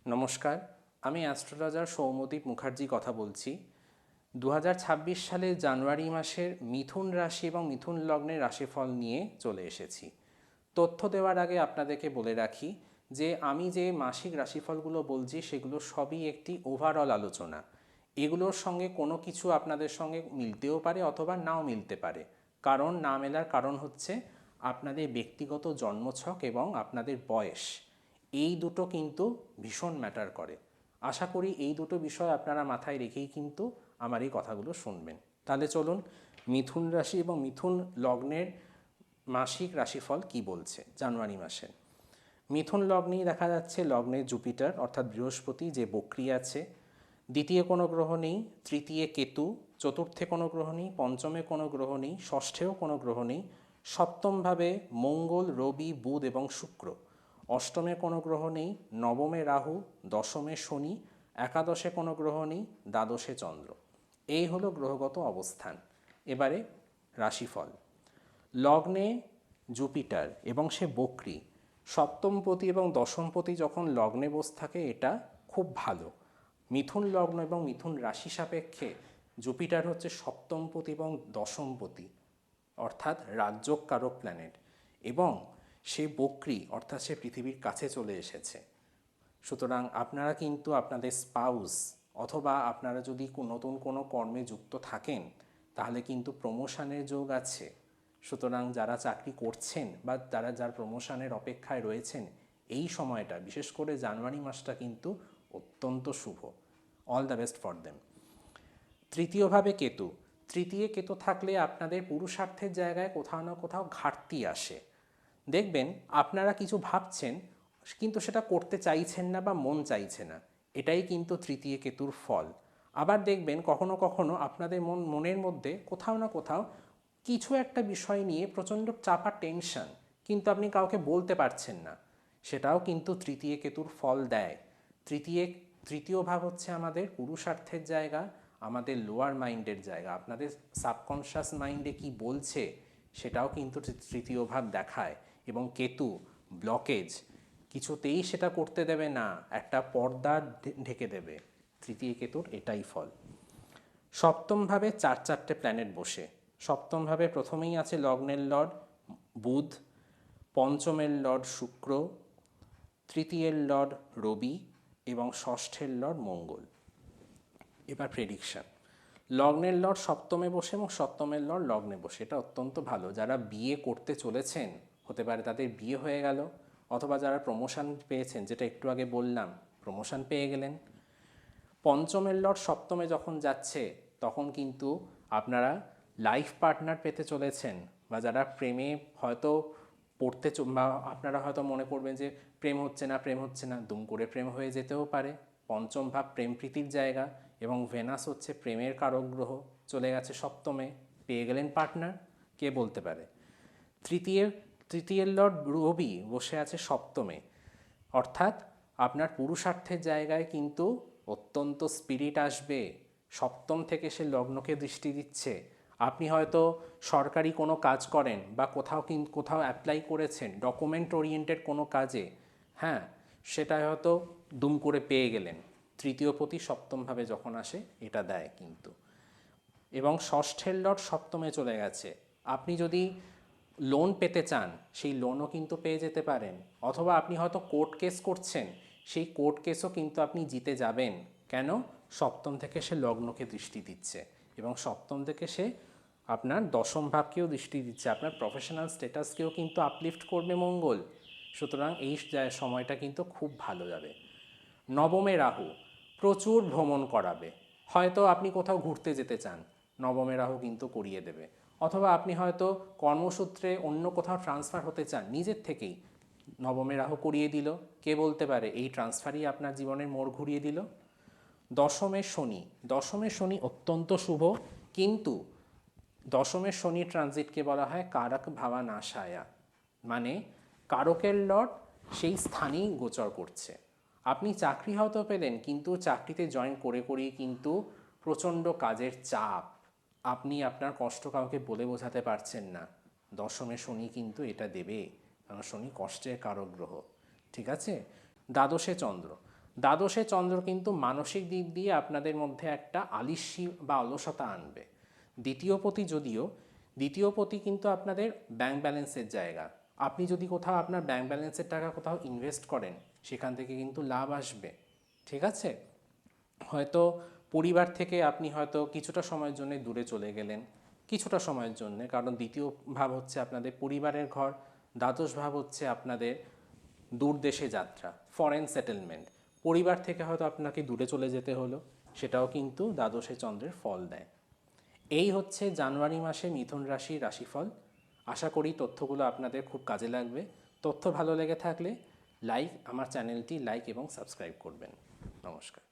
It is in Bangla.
নমস্কার, আমি অ্যাস্ট্রোলজার সৌম্যদীপ মুখার্জি কথা বলছি। সালের জানুয়ারি মাসের মিথুন রাশি এবং মিথুন লগ্নের রাশিফল নিয়ে চলে এসেছি। তথ্য দেওয়ার আগে আপনাদেরকে বলে রাখি যে আমি যে মাসিক রাশিফলগুলো বলছি সেগুলো সবই একটি ওভারঅল আলোচনা। এগুলোর সঙ্গে কোনো কিছু আপনাদের সঙ্গে মিলতেও পারে অথবা নাও মিলতে পারে। কারণ না মেলার কারণ হচ্ছে আপনাদের ব্যক্তিগত জন্মছক এবং আপনাদের বয়স, এই দুটো কিন্তু ভীষণ ম্যাটার করে। আশা করি এই দুটো বিষয় আপনারা মাথায় রেখেই কিন্তু আমার এই কথাগুলো শুনবেন। তাহলে চলুন মিথুন রাশি এবং মিথুন লগ্নের মাসিক রাশিফল কি বলছে জানুয়ারি মাসে। মিথুন লগ্নেই দেখা যাচ্ছে লগ্নে জুপিটার অর্থাৎ বৃহস্পতি যে বক্রি আছে, দ্বিতীয় কোনো গ্রহ নেই, তৃতীয় কেতু, চতুর্থে কোনো গ্রহ নেই, পঞ্চমে কোনো গ্রহ নেই, ষষ্ঠেও কোনো গ্রহ নেই, সপ্তমভাবে মঙ্গল, রবি, বুধ এবং শুক্র, অষ্টমে কোনো গ্রহ নেই, নবমে রাহু, দশমে শনি, একাদশে কোনো গ্রহ নেই, দ্বাদশে চন্দ্র। এই হলো গ্রহগত অবস্থান। এবারে রাশিফল। লগ্নে জুপিটার এবং সে বক্রি, সপ্তমপতি এবং দশমপতি যখন লগ্নে বসে থাকে এটা খুব ভালো। মিথুন লগ্ন এবং মিথুন রাশি সাপেক্ষে জুপিটার হচ্ছে সপ্তমপতি এবং দশমপতি অর্থাৎ রাজ্যকারক প্ল্যানেট, এবং সে বক্রি অর্থাৎ সে পৃথিবীর কাছে চলে এসেছে। সুতরাং আপনারা কিন্তু আপনাদের স্পাউস অথবা আপনারা যদি নতুন কোনো কর্মে যুক্ত থাকেন তাহলে কিন্তু প্রমোশনের যোগ আছে। সুতরাং যারা চাকরি করছেন বা যার প্রমোশনের অপেক্ষায় রয়েছেন, এই সময়টা বিশেষ করে জানুয়ারি মাসটা কিন্তু অত্যন্ত শুভ। All the best for them. তৃতীয়ভাবে কেতু, তৃতীয় কেতু থাকলে আপনাদের পুরুষার্থের জায়গায় কোথাও না কোথাও ঘাটতি আসে। দেখবেন আপনারা কিছু ভাবছেন কিন্তু সেটা করতে চাইছেন না বা মন চাইছে না, এটাই কিন্তু তৃতীয় কেতুর ফল। আবার দেখবেন কখনো কখনো আপনাদের মনের মধ্যে কোথাও না কোথাও কিছু একটা বিষয় নিয়ে প্রচণ্ড চাপা টেনশন, কিন্তু আপনি কাউকে বলতে পারছেন না, সেটাও কিন্তু তৃতীয় কেতুর ফল দেয়। তৃতীয় ভাব হচ্ছে আমাদের পুরুষার্থের জায়গা, আমাদের লোয়ার মাইন্ডের জায়গা, আপনাদের সাবকনশাস মাইন্ডে কি বলছে সেটাও কিন্তু তৃতীয় ভাব দেখায়। এবং কেতু ব্লকেজ, কিছুতেই সেটা করতে দেবে না, একটা পর্দা ঢেকে দেবে। তৃতীয় কেতুর এটাই ফল। সপ্তমভাবে চারটে প্ল্যানেট বসে। সপ্তমভাবে প্রথমেই আছে লগ্নের লর্ড বুধ, পঞ্চমের লর্ড শুক্র, তৃতীয়ের লর্ড রবি এবং ষষ্ঠের লর্ড মঙ্গল। এবার প্রেডিকশান। লগ্নের লর্ড সপ্তমে বসে এবং সপ্তমের লর্ড লগ্নে বসে, এটা অত্যন্ত ভালো। যারা বিয়ে করতে চলেছেন হতে পারে তাদের বিয়ে হয়ে গেল, অথবা যারা প্রমোশন পেয়েছেন, যেটা একটু আগে বললাম, প্রমোশন পেয়ে গেলেন। পঞ্চমের লর্ড সপ্তমে যখন যাচ্ছে তখন কিন্তু আপনারা লাইফ পার্টনার পেতে চলেছেন, বা যারা প্রেমে হয়তো বা আপনারা হয়তো মনে করবেন যে প্রেম হচ্ছে না, দুম করে প্রেম হয়ে যেতেও পারে। পঞ্চম ভাব প্রেম প্রীতির জায়গা, এবং ভেনাস হচ্ছে প্রেমের কারক গ্রহ, চলে গেছে সপ্তমে, পেয়ে গেলেন পার্টনার, কে বলতে পারে। তৃতীয় তৃতীয়ের লর্ড রবি বসে আছে সপ্তমে, অর্থাৎ আপনার পুরুষার্থের জায়গায় কিন্তু অত্যন্ত স্পিরিট আসবে। সপ্তম থেকে সে লগ্নকে দৃষ্টি দিচ্ছে। আপনি হয়তো সরকারি কোনো কাজ করেন বা কোথাও অ্যাপ্লাই করেছেন ডকুমেন্ট ওরিয়েন্টেড কোনো কাজে, হ্যাঁ, সেটা হয়তো দুম করে পেয়ে গেলেন। তৃতীয়পতি সপ্তমভাবে যখন আসে এটা দেয় কিন্তু। এবং ষষ্ঠের লর্ড সপ্তমে চলে গেছে, আপনি যদি লোন পেতে চান সেই লোনও কিন্তু পেয়ে যেতে পারেন, অথবা আপনি হয়তো কোর্ট কেস করছেন, সেই কোর্ট কেসও কিন্তু আপনি জিতে যাবেন। কেন? সপ্তম থেকে সে লগ্নকে দৃষ্টি দিচ্ছে, এবং সপ্তম থেকে সে আপনার দশম ভাবকেও দৃষ্টি দিচ্ছে, আপনার প্রফেশনাল স্ট্যাটাসকেও কিন্তু আপলিফট করবে মঙ্গল। সুতরাং এই সময়টা কিন্তু খুব ভালো যাবে। নবমে রাহু প্রচুর ভ্রমণ করাবে। হয়তো আপনি কোথাও ঘুরতে যেতে চান, নবমে রাহু কিন্তু করিয়ে দেবে। অথবা আপনি হয়তো কর্মসূত্রে অন্য কোথাও ট্রান্সফার হতে চান, নিজের থেকেই নবমে রাহু করিয়ে দিল, কে বলতে পারে এই ট্রান্সফারই আপনার জীবনের মোড় ঘুরিয়ে দিল। দশমের শনি অত্যন্ত শুভ, কিন্তু দশমের শনি ট্রানজিটকে বলা হয় কারক ভাবানাশায়া, মানে কারকের লর্ড সেই স্থানেই গোচর করছে। আপনি চাকরি হয়তো পেলেন, কিন্তু চাকরিতে জয়েন করে করেই কিন্তু প্রচণ্ড কাজের চাপ, আপনি আপনার কষ্ট কাউকে বলে বোঝাতে পারছেন না। দশমে শনি কিন্তু এটা দেবে, কারণ শনি কষ্টের কারক গ্রহ। ঠিক আছে। দ্বাদশে চন্দ্র, দ্বাদশে চন্দ্র কিন্তু মানসিক দিক দিয়ে আপনাদের মধ্যে একটা আলিস্যি বা অলসতা আনবে। দ্বিতীয় পতি কিন্তু আপনাদের ব্যাংক ব্যালেন্সের জায়গা। আপনি যদি কোথাও আপনার ব্যাংক ব্যালেন্সের টাকা কোথাও ইনভেস্ট করেন, সেখান থেকে কিন্তু লাভ আসবে। ঠিক আছে? হয়তো পরিবার থেকে আপনি হয়তো কিছুটা সময়ের জন্য দূরে চলে গেলেন, কিছুটা সময়ের জন্য, কারণ দ্বিতীয় ভাব হচ্ছে আপনাদের পরিবারের ঘর, দ্বাদশ ভাব হচ্ছে আপনাদের দূর দেশে যাত্রা, ফরেন সেটেলমেন্ট। পরিবার থেকে হয়তো আপনাকে দূরে চলে যেতে হলো, সেটাও কিন্তু দ্বাদশে চন্দ্রের ফল দেয়। এই হচ্ছে জানুয়ারি মাসে মিথুন রাশির রাশিফল। আশা করি তথ্যগুলো আপনাদের খুব কাজে লাগবে। তথ্য ভালো লেগে থাকলে আমার চ্যানেলটি লাইক এবং সাবস্ক্রাইব করবেন। নমস্কার।